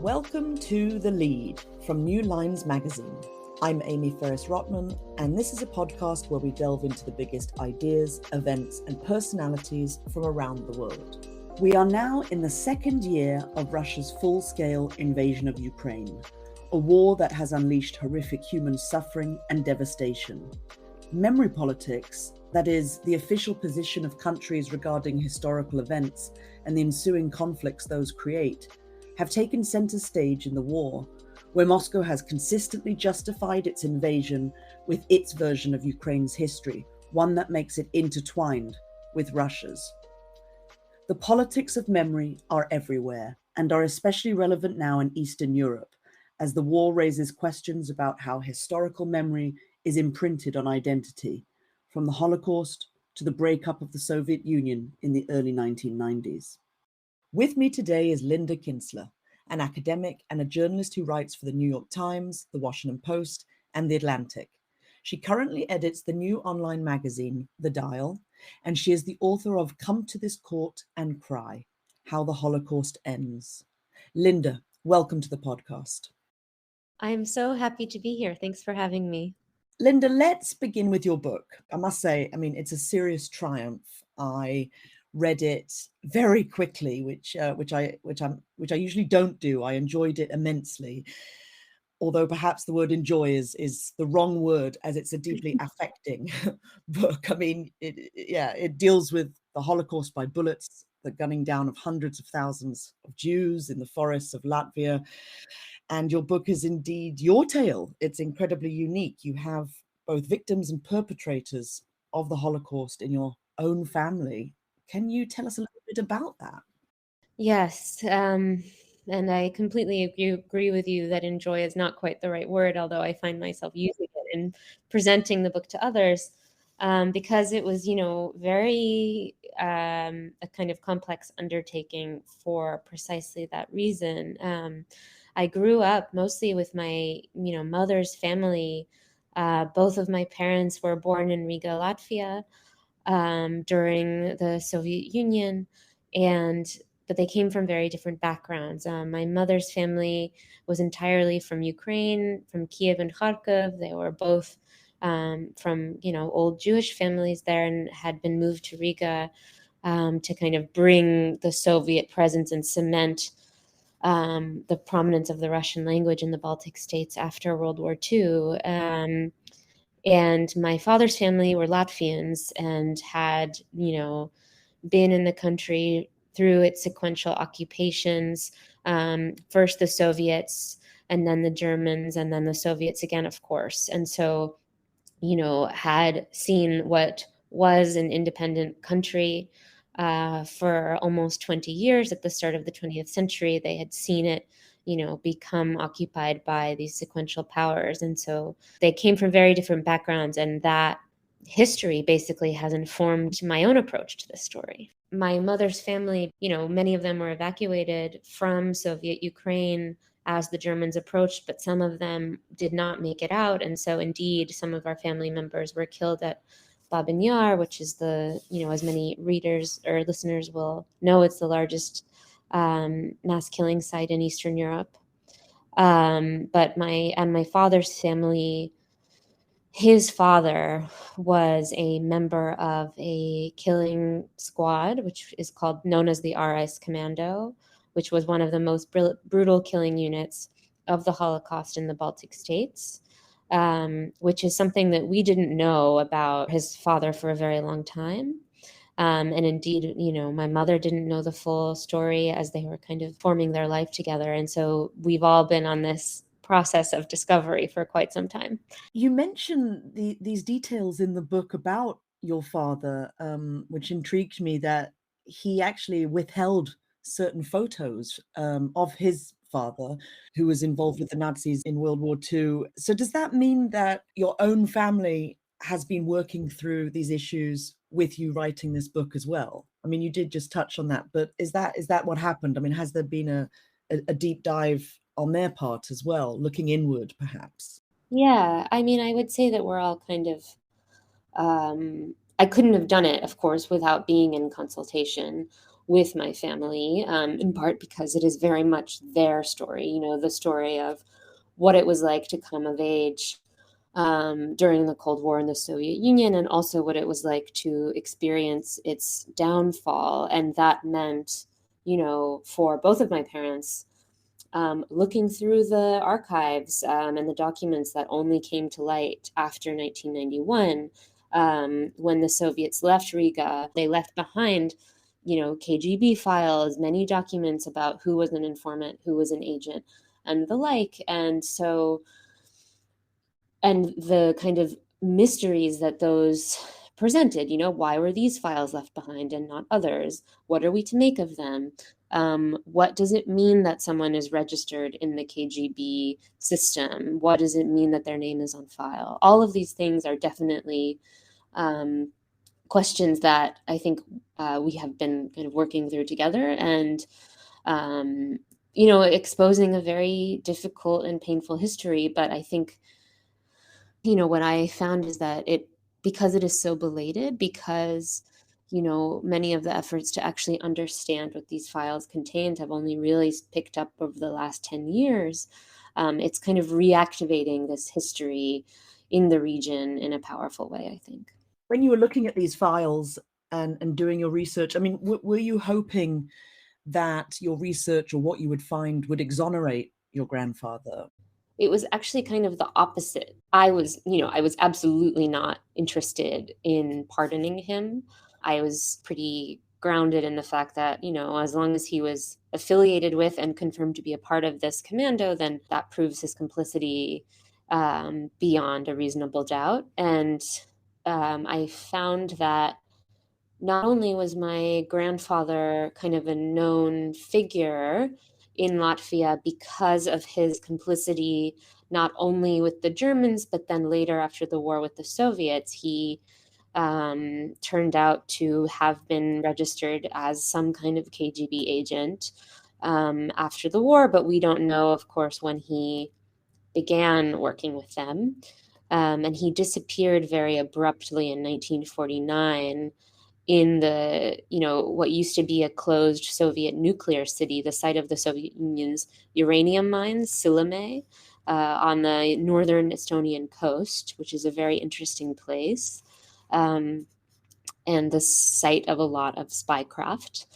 Welcome to The Lead from New Lines magazine. I'm Amie Ferris-Rotman, and this is a podcast where we delve into the biggest ideas, events, and personalities from around the world. We are now in the second year of Russia's full-scale invasion of Ukraine, a war that has unleashed horrific human suffering and devastation. Memory politics, that is, the official position of countries regarding historical events and the ensuing conflicts those create, have taken center stage in the war, where Moscow has consistently justified its invasion with its version of Ukraine's history, one that makes it intertwined with Russia's. The politics of memory are everywhere and are especially relevant now in Eastern Europe, as the war raises questions about how historical memory is imprinted on identity, from the Holocaust to the breakup of the Soviet Union in the early 1990s. With me today is Linda Kinstler, an academic and a journalist who writes for the New York Times, the Washington Post, and the Atlantic. She currently edits the new online magazine, The Dial, and she is the author of Come to This Court and Cry: How the Holocaust Ends. Linda, welcome to the podcast. I'm so happy to be here. Thanks for having me. Linda, let's begin with your book. I must say, it's a serious triumph. I read it very quickly, which I usually don't do. I enjoyed it immensely, although perhaps the word enjoy is the wrong word, as it's a deeply affecting book. It deals with the Holocaust by bullets, the gunning down of hundreds of thousands of Jews in the forests of Latvia. And your book is indeed your tale. It's incredibly unique. You have both victims and perpetrators of the Holocaust in your own family. Can you tell us a little bit about that? Yes, and I completely agree with you that enjoy is not quite the right word, although I find myself using it in presenting the book to others, because it was, very a kind of complex undertaking for precisely that reason. I grew up mostly with my, mother's family. Both of my parents were born in Riga, Latvia, during the Soviet Union, but they came from very different backgrounds. My mother's family was entirely from Ukraine, from Kiev and Kharkov. They were both from old Jewish families there, and had been moved to Riga to kind of bring the Soviet presence and cement the prominence of the Russian language in the Baltic states after World War II. And my father's family were Latvians and had, been in the country through its sequential occupations, first the Soviets, and then the Germans, and then the Soviets again, of course. And so, had seen what was an independent country for almost 20 years. At the start of the 20th century, they had seen it become occupied by these sequential powers. And so they came from very different backgrounds, and that history basically has informed my own approach to this story. My mother's family, many of them were evacuated from Soviet Ukraine as the Germans approached, but some of them did not make it out. And so indeed, some of our family members were killed at Babyn Yar, which is as many readers or listeners will know, it's the largest mass killing site in Eastern Europe. But my father's family, his father was a member of a killing squad, which is known as the Arajs Commando, which was one of the most brutal killing units of the Holocaust in the Baltic states, which is something that we didn't know about his father for a very long time. And indeed, my mother didn't know the full story as they were kind of forming their life together. And so we've all been on this process of discovery for quite some time. You mention these details in the book about your father, which intrigued me, that he actually withheld certain photos of his father, who was involved with the Nazis in World War II. So does that mean that your own family has been working through these issues with you writing this book as well? You did just touch on that, but is that what happened? Has there been a deep dive on their part as well, looking inward perhaps? Yeah, I would say that we're all kind of, I couldn't have done it, of course, without being in consultation with my family, in part because it is very much their story, the story of what it was like to come of age during the Cold War in the Soviet Union, and also what it was like to experience its downfall. And that meant, for both of my parents, looking through the archives and the documents that only came to light after 1991, when the Soviets left Riga, they left behind, KGB files, many documents about who was an informant, who was an agent, and the like. And the kind of mysteries that those presented, why were these files left behind and not others? What are we to make of them? What does it mean that someone is registered in the KGB system? What does it mean that their name is on file? All of these things are definitely questions that I think we have been kind of working through together, and exposing a very difficult and painful history. But I think, what I found is that because it is so belated, because, many of the efforts to actually understand what these files contained have only really picked up over the last 10 years, it's kind of reactivating this history in the region in a powerful way, I think. When you were looking at these files and doing your research, I mean, were you hoping that your research or what you would find would exonerate your grandfather? It was actually kind of the opposite. I was absolutely not interested in pardoning him. I was pretty grounded in the fact that, as long as he was affiliated with and confirmed to be a part of this commando, then that proves his complicity beyond a reasonable doubt. And I found that not only was my grandfather kind of a known figure in Latvia because of his complicity, not only with the Germans, but then later after the war with the Soviets, he turned out to have been registered as some kind of KGB agent after the war, but we don't know, of course, when he began working with them. And he disappeared very abruptly in 1949 in what used to be a closed Soviet nuclear city, the site of the Soviet Union's uranium mines, Sillamäe, on the northern Estonian coast, which is a very interesting place, and the site of a lot of spycraft.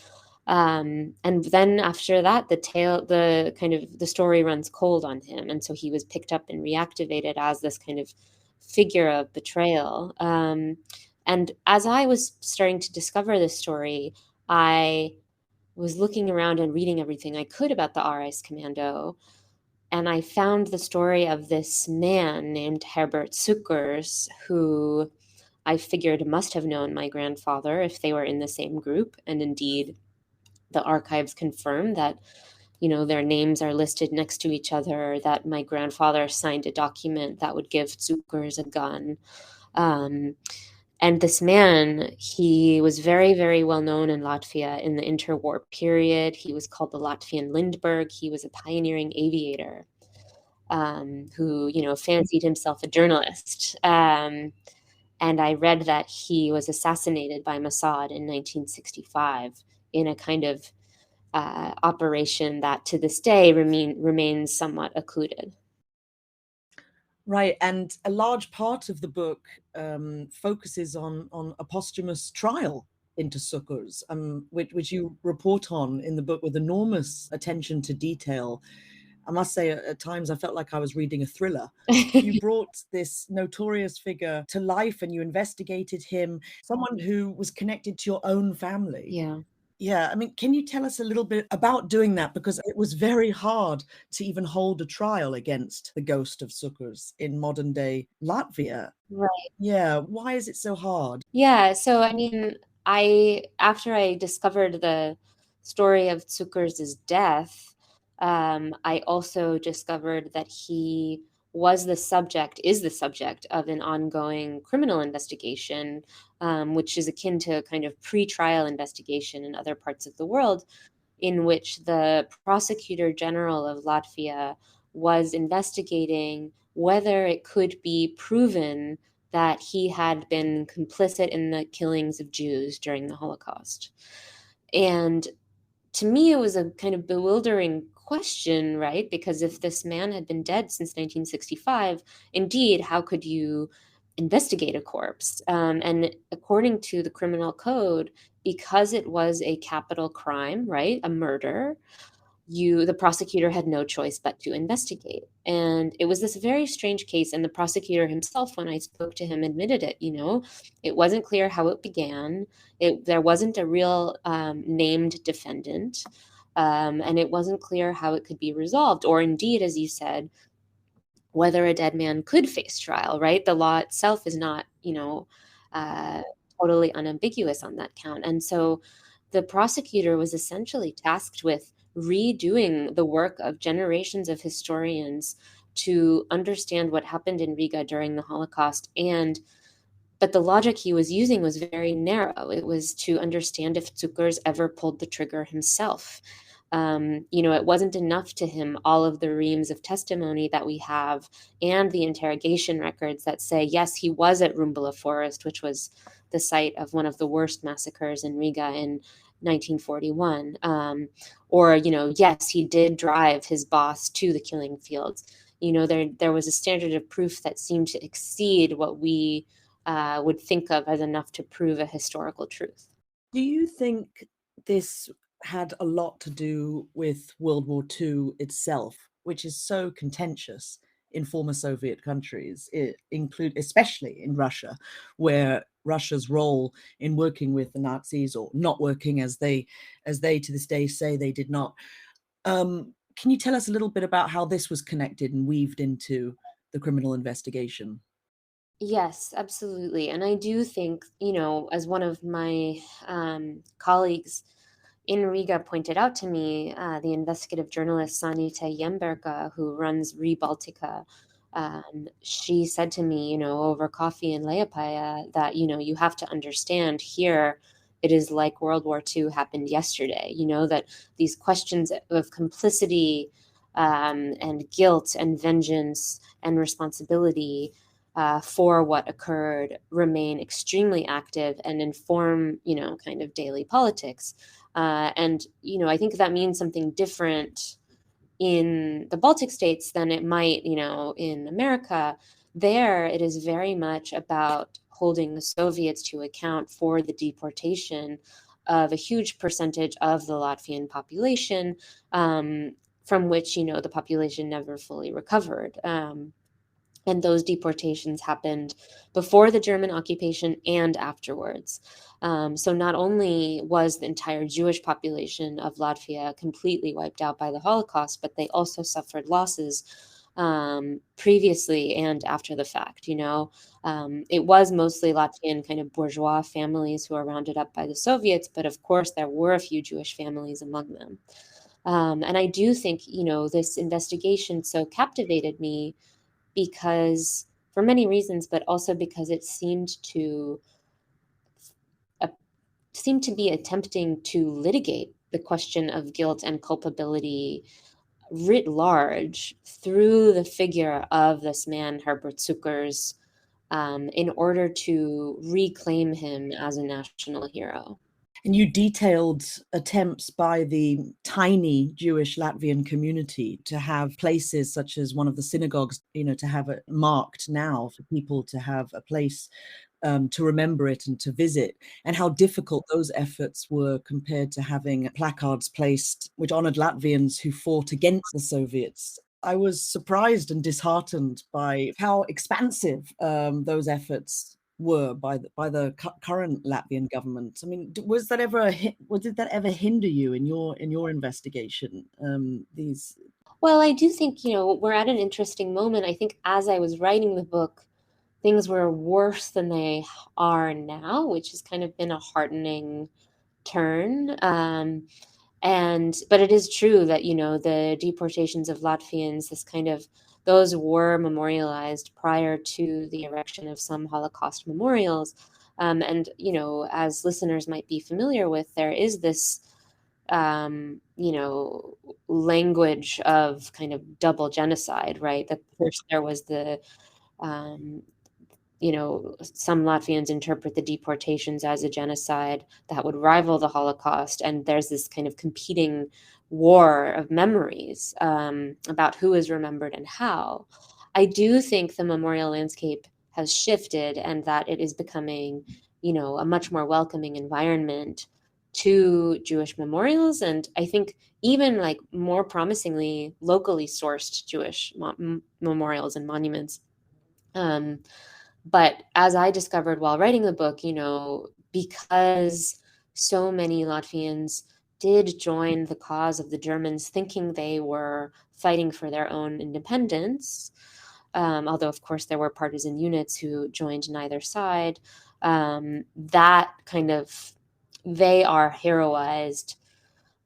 And then after that, the story runs cold on him, and so he was picked up and reactivated as this kind of figure of betrayal. And as I was starting to discover this story, I was looking around and reading everything I could about the Arajs Commando, and I found the story of this man named Herbert Suckers, who I figured must have known my grandfather if they were in the same group. And indeed, the archives confirm that, their names are listed next to each other, that my grandfather signed a document that would give Suckers a gun. And this man, he was very, very well known in Latvia in the interwar period. He was called the Latvian Lindbergh. He was a pioneering aviator who, fancied himself a journalist. And I read that he was assassinated by Mossad in 1965 in a kind of operation that to this day remains somewhat occluded. Right, and a large part of the book focuses on a posthumous trial into Suckers, which you report on in the book with enormous attention to detail. I must say, at times I felt like I was reading a thriller. You brought this notorious figure to life and you investigated him, someone who was connected to your own family. Yeah. Yeah, I mean, can you tell us a little bit about doing that? Because it was very hard to even hold a trial against the ghost of Suckers in modern day Latvia. Right. Yeah, why is it so hard? Yeah, so I mean, after I discovered the story of Zucker's death, I also discovered that he is the subject of an ongoing criminal investigation, which is akin to a kind of pre-trial investigation in other parts of the world, in which the prosecutor general of Latvia was investigating whether it could be proven that he had been complicit in the killings of Jews during the Holocaust. And to me, it was a kind of bewildering question, right? Because if this man had been dead since 1965, indeed, how could you investigate a corpse? And according to the criminal code, because it was a capital crime, right, a murder, the prosecutor had no choice but to investigate. And it was this very strange case, and the prosecutor himself, when I spoke to him, admitted it. It wasn't clear how it began. There wasn't a real named defendant, and it wasn't clear how it could be resolved, or indeed, as you said, whether a dead man could face trial, right? The law itself is not, uh, totally unambiguous on that count. And so the prosecutor was essentially tasked with redoing the work of generations of historians to understand what happened in Riga during the Holocaust. But the logic he was using was very narrow. It was to understand if Zuckers ever pulled the trigger himself. It wasn't enough to him, all of the reams of testimony that we have and the interrogation records that say, yes, he was at Rumbula Forest, which was the site of one of the worst massacres in Riga in 1941. Or, yes, he did drive his boss to the killing fields. There was a standard of proof that seemed to exceed what we would think of as enough to prove a historical truth. Do you think this had a lot to do with World War II itself, which is so contentious in former Soviet countries, especially in Russia, where Russia's role in working with the Nazis, or not working, as they to this day say they did not. Can you tell us a little bit about how this was connected and weaved into the criminal investigation? Yes, absolutely. And I do think, as one of my colleagues in Riga pointed out to me, the investigative journalist Sanita Yemberga, who runs Baltica, she said to me, over coffee in Liepaja, that, you have to understand here, it is like World War II happened yesterday, that these questions of complicity and guilt and vengeance and responsibility for what occurred remain extremely active and inform, kind of daily politics. I think that means something different in the Baltic states than it might, in America. There, it is very much about holding the Soviets to account for the deportation of a huge percentage of the Latvian population, from which, the population never fully recovered. And those deportations happened before the German occupation and afterwards. So not only was the entire Jewish population of Latvia completely wiped out by the Holocaust, but they also suffered losses previously and after the fact. It was mostly Latvian kind of bourgeois families who were rounded up by the Soviets, but of course there were a few Jewish families among them. And I do think, this investigation so captivated me because for many reasons, but also because it uh, seemed to be attempting to litigate the question of guilt and culpability writ large through the figure of this man, Herbert Zuckers, in order to reclaim him as a national hero. And you detailed attempts by the tiny Jewish Latvian community to have places such as one of the synagogues, to have it marked now for people to have a place to remember it and to visit, and how difficult those efforts were compared to having placards placed which honored Latvians who fought against the Soviets. I was surprised and disheartened by how expansive those efforts were by the current Latvian government. I mean, was that ever did that ever hinder you in your investigation? These Well, I do think, we're at an interesting moment. I think as I was writing the book, things were worse than they are now, which has kind of been a heartening turn. But it is true that, the deportations of Latvians, those were memorialized prior to the erection of some Holocaust memorials. As listeners might be familiar with, there is this, language of kind of double genocide, right? That first there was um, some Latvians interpret the deportations as a genocide that would rival the Holocaust. And there's this kind of competing war of memories about who is remembered and how. I do think the memorial landscape has shifted and that it is becoming, a much more welcoming environment to Jewish memorials. And I think even like more promisingly, locally sourced Jewish memorials and monuments. But as I discovered while writing the book, because so many Latvians did join the cause of the Germans thinking they were fighting for their own independence, although, of course, there were partisan units who joined neither side, that kind of, they are heroized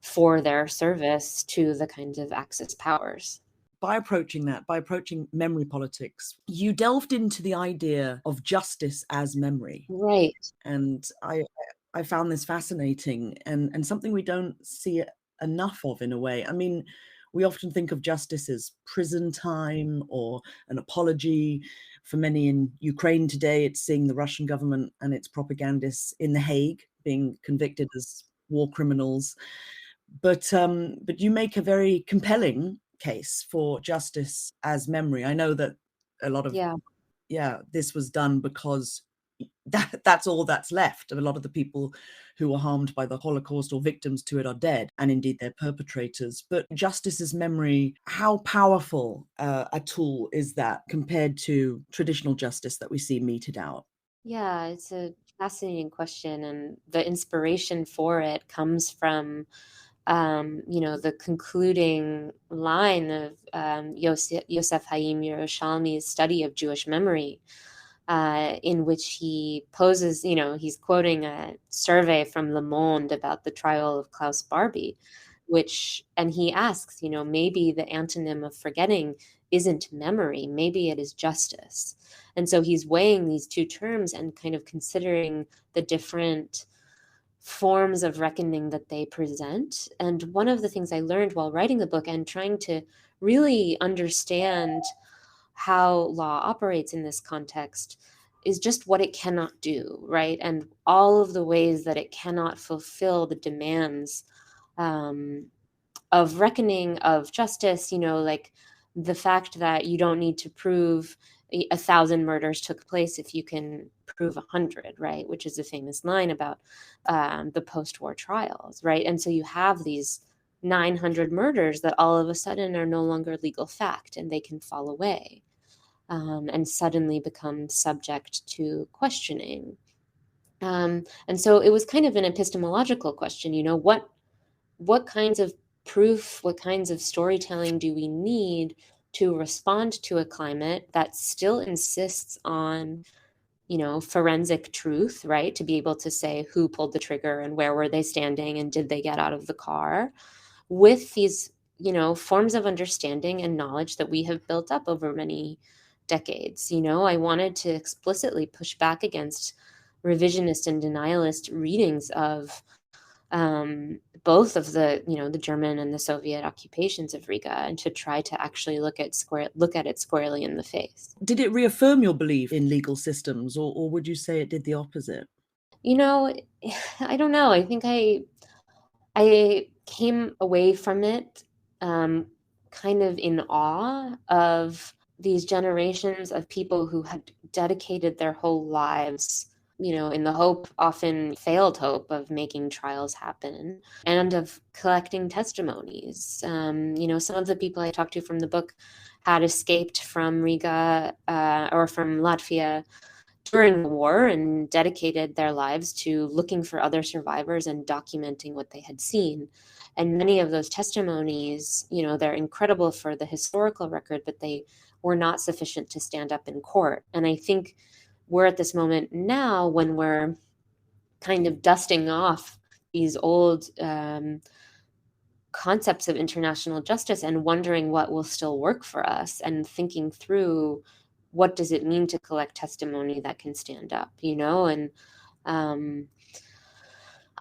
for their service to the kinds of Axis powers. By approaching memory politics, you delved into the idea of justice as memory. Right. And I found this fascinating and something we don't see enough of in a way. I mean, we often think of justice as prison time or an apology. For many in Ukraine today, it's seeing the Russian government and its propagandists in The Hague being convicted as war criminals. But you make a very compelling case for justice as memory. I know that a lot of this was done because that's all that's left. A lot of the people who were harmed by the Holocaust or victims to it are dead, and indeed their perpetrators. But justice as memory, how powerful a tool is that compared to traditional justice that we see meted out? Yeah, it's a fascinating question, and the inspiration for it comes from the concluding line of Yosef Haim Yerushalmi's study of Jewish memory, in which he poses, he's quoting a survey from Le Monde about the trial of Klaus Barbie, and he asks, maybe the antonym of forgetting isn't memory, maybe it is justice. And so he's weighing these two terms and kind of considering the different forms of reckoning that they present. And one of the things I learned while writing the book and trying to really understand how law operates in this context is just what it cannot do, right? And all of the ways that it cannot fulfill the demands of reckoning, of justice, like the fact that you don't need to prove 1,000 murders took place if you can prove 100, right? Which is a famous line about the post-war trials, right? And so you have these 900 murders that all of a sudden are no longer legal fact and they can fall away and suddenly become subject to questioning. And so it was kind of an epistemological question, what kinds of proof, what kinds of storytelling do we need to respond to a climate that still insists on, forensic truth, right? To be able to say who pulled the trigger and where were they standing and did they get out of the car, with these, forms of understanding and knowledge that we have built up over many decades. I wanted to explicitly push back against revisionist and denialist readings of both of the the German and the Soviet occupations of Riga, and to try to actually look at it squarely in the face. Did it reaffirm your belief in legal systems, or would you say it did the opposite? I don't know. I think I came away from it kind of in awe of these generations of people who had dedicated their whole lives, in the hope, often failed hope, of making trials happen and of collecting testimonies. Some of the people I talked to from the book had escaped from Riga or from Latvia during the war and dedicated their lives to looking for other survivors and documenting what they had seen. And many of those testimonies, they're incredible for the historical record, but they were not sufficient to stand up in court. And I think we're at this moment now when we're kind of dusting off these old concepts of international justice and wondering what will still work for us, and thinking through what does it mean to collect testimony that can stand up, and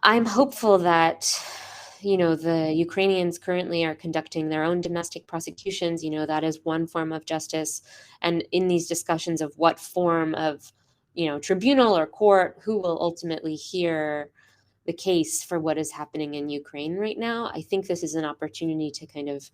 I'm hopeful that the Ukrainians currently are conducting their own domestic prosecutions. That is one form of justice. And in these discussions of what form of tribunal or court who will ultimately hear the case for what is happening in Ukraine right now. I think this is an opportunity to kind of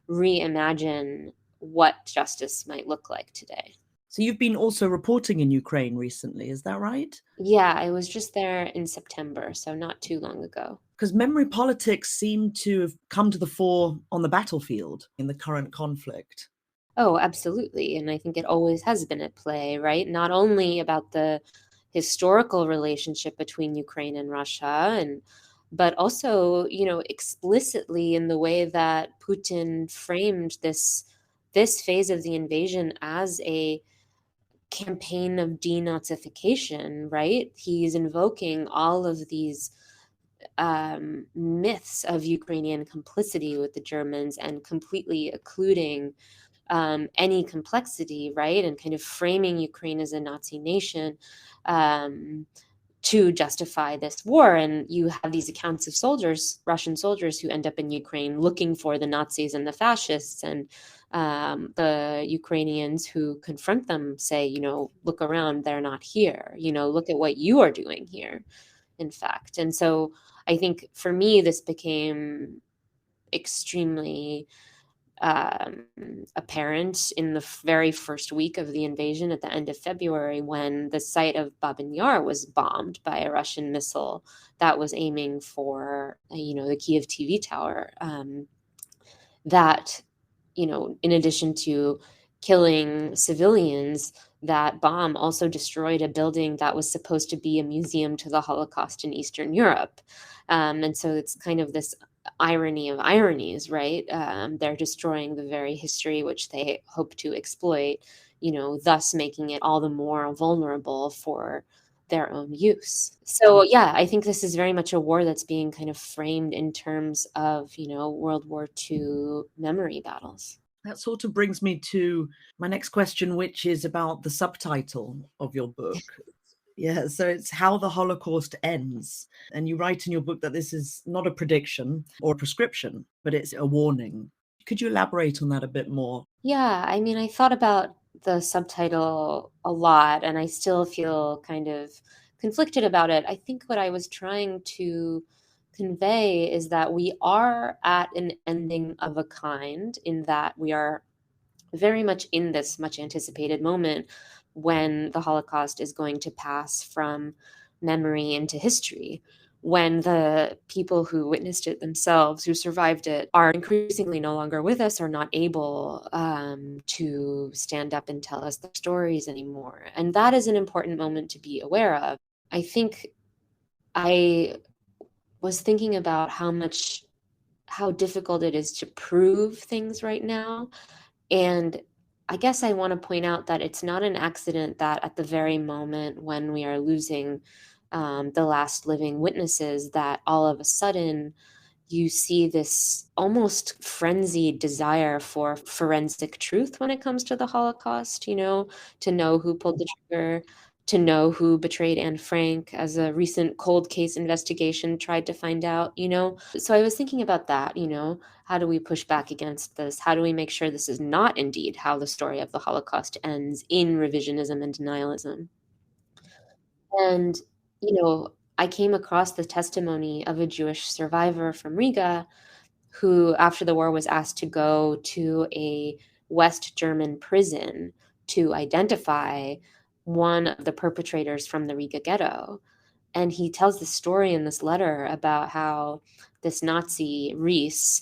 reimagine what justice might look like today. So you've been also reporting in Ukraine recently, is that right? Yeah, I was just there in September, so not too long ago. Because memory politics seem to have come to the fore on the battlefield in the current conflict. Oh, absolutely. And I think it always has been at play, right? Not only about the historical relationship between Ukraine and Russia, but also, explicitly in the way that Putin framed this phase of the invasion as a campaign of denazification, right? He's invoking all of these myths of Ukrainian complicity with the Germans and completely occluding any complexity, right? And kind of framing Ukraine as a Nazi nation to justify this war. And you have these accounts of soldiers, Russian soldiers, who end up in Ukraine looking for the Nazis and the fascists. And the Ukrainians who confront them say, look around, they're not here. Look at what you are doing here, in fact. And so I think for me, this became extremely apparent in the very first week of the invasion at the end of February, when the site of Babyn Yar was bombed by a Russian missile that was aiming for, the Kiev TV tower. That, in addition to killing civilians, that bomb also destroyed a building that was supposed to be a museum to the Holocaust in Eastern Europe. And so it's kind of this irony of ironies, right? They're destroying the very history which they hope to exploit, thus making it all the more vulnerable for their own use. So yeah, I think this is very much a war that's being kind of framed in terms of, World War II memory battles. That sort of brings me to my next question, which is about the subtitle of your book. Yeah, so it's How the Holocaust Ends. And you write in your book that this is not a prediction or a prescription, but it's a warning. Could you elaborate on that a bit more? Yeah, I mean, I thought about the subtitle a lot, and I still feel kind of conflicted about it. I think what I was trying to convey is that we are at an ending of a kind, in that we are very much in this much anticipated moment when the Holocaust is going to pass from memory into history, when the people who witnessed it themselves, who survived it, are increasingly no longer with us, or not able to stand up and tell us their stories anymore. And that is an important moment to be aware of. I think I was thinking about how difficult it is to prove things right now. And I guess I want to point out that it's not an accident that at the very moment when we are losing the last living witnesses, that all of a sudden you see this almost frenzied desire for forensic truth when it comes to the Holocaust, to know who pulled the trigger, to know who betrayed Anne Frank, as a recent cold case investigation tried to find out, So I was thinking about that, how do we push back against this? How do we make sure this is not indeed how the story of the Holocaust ends, in revisionism and denialism? And, I came across the testimony of a Jewish survivor from Riga who, after the war, was asked to go to a West German prison to identify one of the perpetrators from the Riga ghetto. And he tells the story in this letter about how this Nazi, Reese,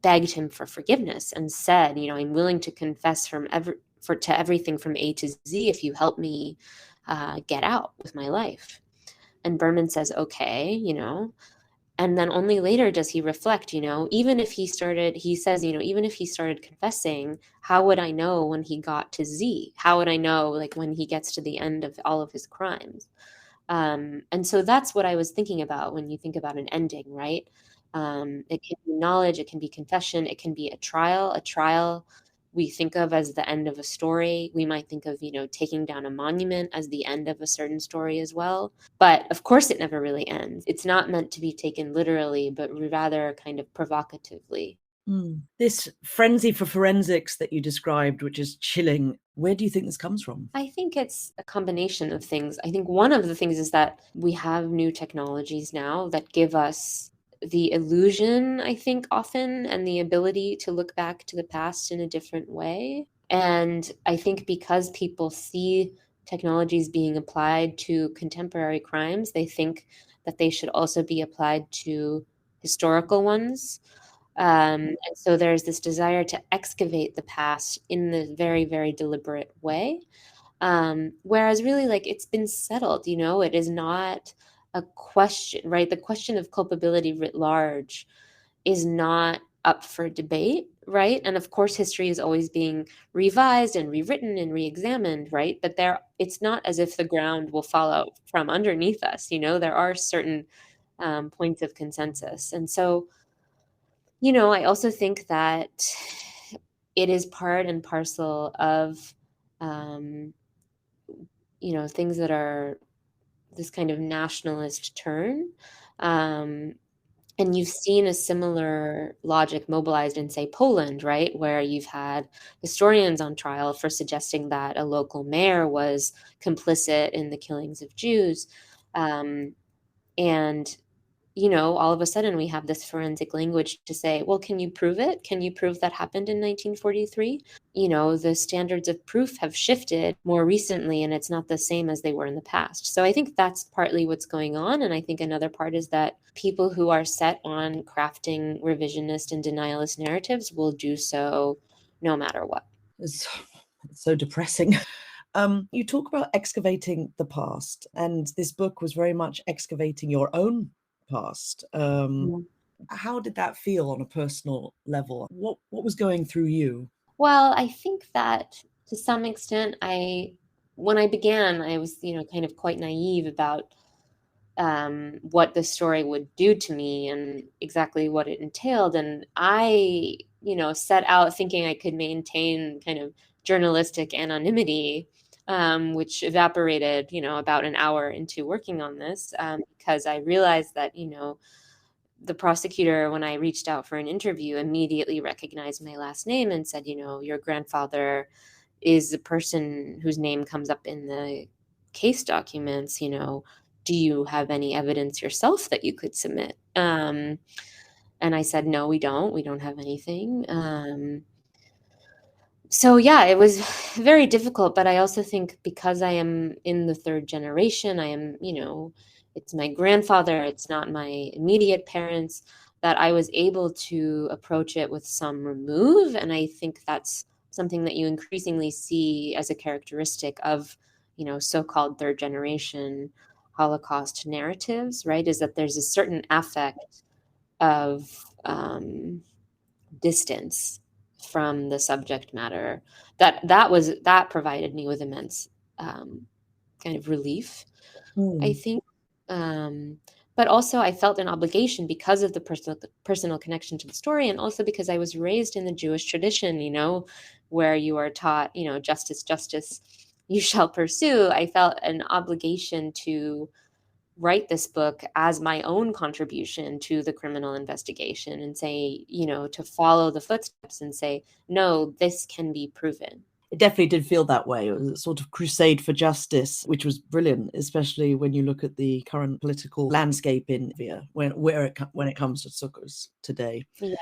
begged him for forgiveness and said, I'm willing to confess to everything from A to Z if you help me get out with my life. And Berman says, okay, and then only later does he reflect, even if he says, even if he started confessing, how would I know when he got to Z? How would I know, like, when he gets to the end of all of his crimes? And so that's what I was thinking about when you think about an ending, right? It can be knowledge, it can be confession, it can be a trial. A trial we think of as the end of a story. We might think of, taking down a monument as the end of a certain story as well. But of course, it never really ends. It's not meant to be taken literally, but rather kind of provocatively. This frenzy for forensics that you described, which is chilling, Where do you think this comes from? I think it's a combination of things. I think one of the things is that we have new technologies now that give us the illusion, I think, often, and the ability to look back to the past in a different way. And I think because people see technologies being applied to contemporary crimes, they think that they should also be applied to historical ones. And so there's this desire to excavate the past in the very, very deliberate way. Whereas really, like, it's been settled, it is not a question, right? The question of culpability writ large is not up for debate, right? And of course, history is always being revised and rewritten and re-examined, right? But it's not as if the ground will fall out from underneath us, there are certain points of consensus. And so, I also think that it is part and parcel of, um, things that are this kind of nationalist turn. Um, and you've seen a similar logic mobilized in, say, Poland, right? Where you've had historians on trial for suggesting that a local mayor was complicit in the killings of Jews. And all of a sudden we have this forensic language to say, well, can you prove it? Can you prove that happened in 1943? The standards of proof have shifted more recently, and it's not the same as they were in the past. So I think that's partly what's going on. And I think another part is that people who are set on crafting revisionist and denialist narratives will do so no matter what. It's so depressing. You talk about excavating the past, and this book was very much excavating your own past. How did that feel on a personal level? What was going through you? Well, I think that to some extent, when I began, I was, kind of quite naive about what the story would do to me and exactly what it entailed. And I, set out thinking I could maintain kind of journalistic anonymity, which evaporated, about an hour into working on this, because I realized that, the prosecutor, when I reached out for an interview, immediately recognized my last name and said, your grandfather is the person whose name comes up in the case documents. Do you have any evidence yourself that you could submit? And I said, no, we don't. We don't have anything. So yeah, it was very difficult, but I also think because I am in the third generation, I am, it's my grandfather, it's not my immediate parents, that I was able to approach it with some remove. And I think that's something that you increasingly see as a characteristic of, so-called third generation Holocaust narratives, right? Is that there's a certain affect of distance from the subject matter that provided me with immense kind of relief, I think. But also I felt an obligation because of the personal connection to the story, and also because I was raised in the Jewish tradition, where you are taught, justice, justice, you shall pursue. I felt an obligation to write this book as my own contribution to the criminal investigation and say, to follow the footsteps and say, no, this can be proven. It definitely did feel that way. It was a sort of crusade for justice, which was brilliant, especially when you look at the current political landscape in Latvia, when it comes to sukkahs today. Yeah.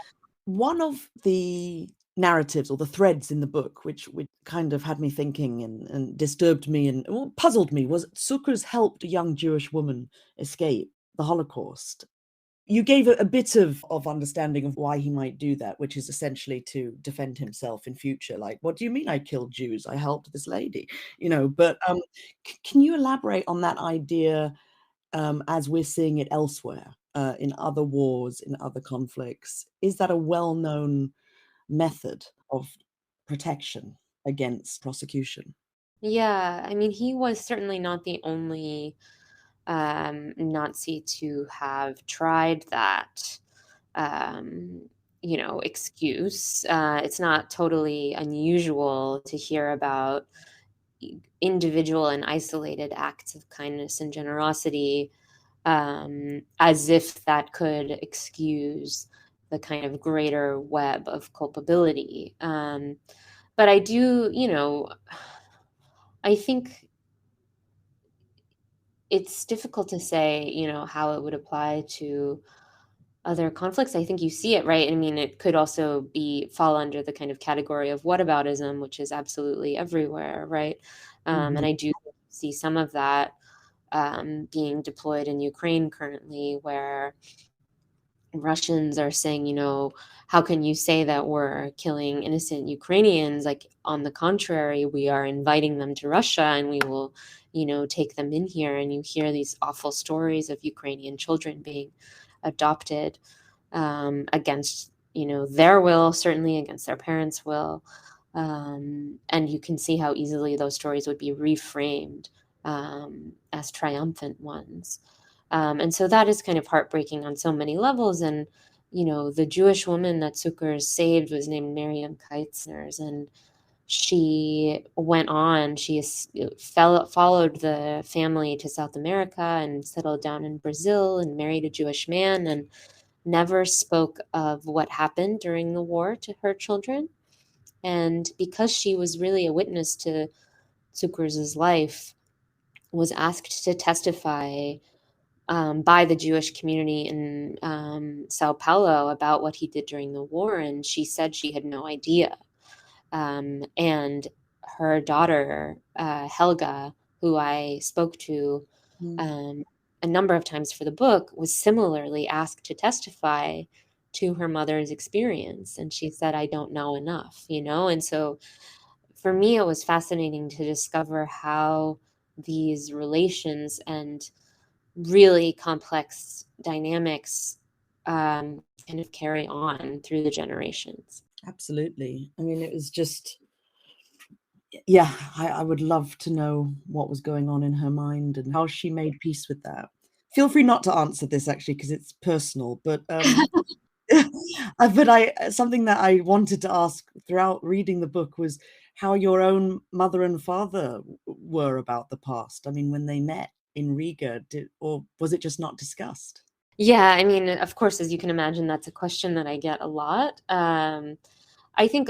One of the narratives or the threads in the book, which kind of had me thinking and disturbed me and puzzled me, was sukkahs helped a young Jewish woman escape the Holocaust. You gave a bit of understanding of why he might do that, which is essentially to defend himself in future. Like, what do you mean I killed Jews? I helped this lady, but can you elaborate on that idea as we're seeing it elsewhere in other wars, in other conflicts? Is that a well-known method of protection against prosecution? Yeah. I mean, he was certainly not the only Nazi to have tried that, excuse. It's not totally unusual to hear about individual and isolated acts of kindness and generosity, as if that could excuse the kind of greater web of culpability. But I do, I think it's difficult to say, how it would apply to other conflicts. I think you see it, right? I mean, it could also fall under the kind of category of whataboutism, which is absolutely everywhere, right? Mhm. And I do see some of that being deployed in Ukraine currently, where Russians are saying, how can you say that we're killing innocent Ukrainians? Like, on the contrary, we are inviting them to Russia and we will, take them in here. And you hear these awful stories of Ukrainian children being adopted against, their will, certainly against their parents' will. And you can see how easily those stories would be reframed as triumphant ones. And so that is kind of heartbreaking on so many levels. And, the Jewish woman that Zucker saved was named Miriam Keitzner, and she went on, followed the family to South America and settled down in Brazil and married a Jewish man and never spoke of what happened during the war to her children. And because she was really a witness to Zucker's life, was asked to testify by the Jewish community in Sao Paulo about what he did during the war, and she said she had no idea. And her daughter, Helga, who I spoke to um, a number of times for the book, was similarly asked to testify to her mother's experience, and she said, "I don't know enough," And so, for me, it was fascinating to discover how these relations and really complex dynamics kind of carry on through the generations. Absolutely. I mean, it was just, yeah, I would love to know what was going on in her mind and how she made peace with that. Feel free not to answer this actually, because it's personal, but something that I wanted to ask throughout reading the book was how your own mother and father were about the past. I mean, when they met in Riga, or was it just not discussed? Yeah, I mean, of course, as you can imagine, that's a question that I get a lot. I think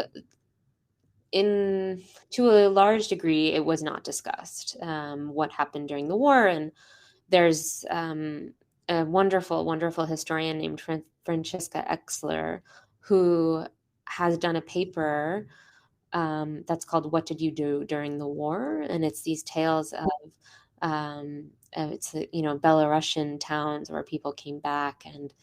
to a large degree, it was not discussed, what happened during the war. And there's a wonderful, wonderful historian named Francesca Exler, who has done a paper that's called "What Did You Do During the War?" And it's these tales of it's Belarusian towns where people came back and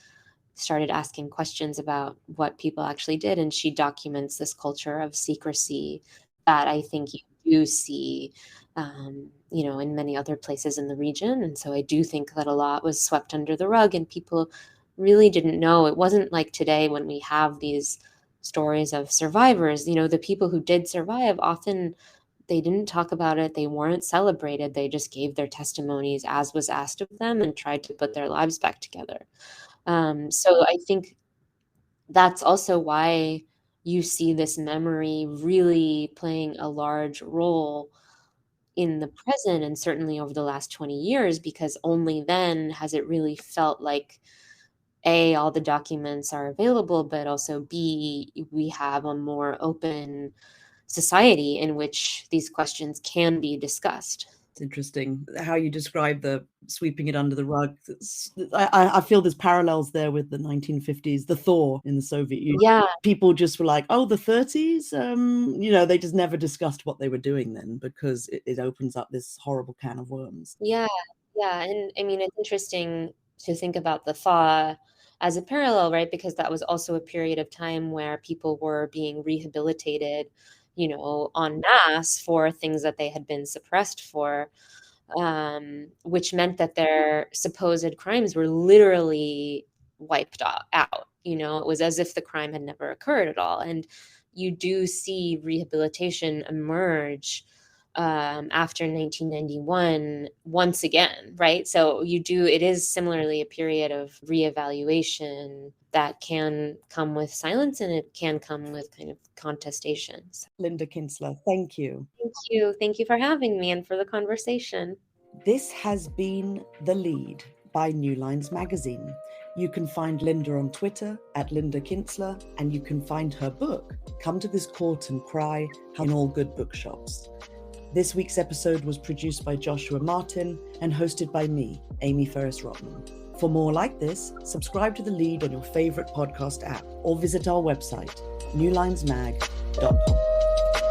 started asking questions about what people actually did, and she documents this culture of secrecy that I think you do see, in many other places in the region. And so I do think that a lot was swept under the rug, and people really didn't know. It wasn't like today when we have these stories of survivors. The people who did survive, often they didn't talk about it. They weren't celebrated. They just gave their testimonies as was asked of them and tried to put their lives back together. So I think that's also why you see this memory really playing a large role in the present, and certainly over the last 20 years, because only then has it really felt like, A, all the documents are available, but also B, we have a more open society in which these questions can be discussed. It's interesting how you describe the sweeping it under the rug. I feel there's parallels there with the 1950s, the thaw in the Soviet Union. Yeah. People just were like, oh, the 30s? They just never discussed what they were doing then, because it opens up this horrible can of worms. Yeah, yeah, and I mean, it's interesting to think about the thaw as a parallel, right? Because that was also a period of time where people were being rehabilitated, en masse for things that they had been suppressed for, which meant that their supposed crimes were literally wiped out. It was as if the crime had never occurred at all. And you do see rehabilitation emerge after 1991 once again, right? So it is similarly a period of reevaluation that can come with silence, and it can come with kind of contestations. Linda Kinstler, thank you. Thank you. Thank you for having me and for the conversation. This has been The Lead by New Lines Magazine. You can find Linda on Twitter at Linda Kinstler, and you can find her book, Come to This Court and Cry, in all good bookshops. This week's episode was produced by Joshua Martin and hosted by me, Amie Ferris-Rotman. For more like this, subscribe to The Lead on your favorite podcast app or visit our website, newlinesmag.com.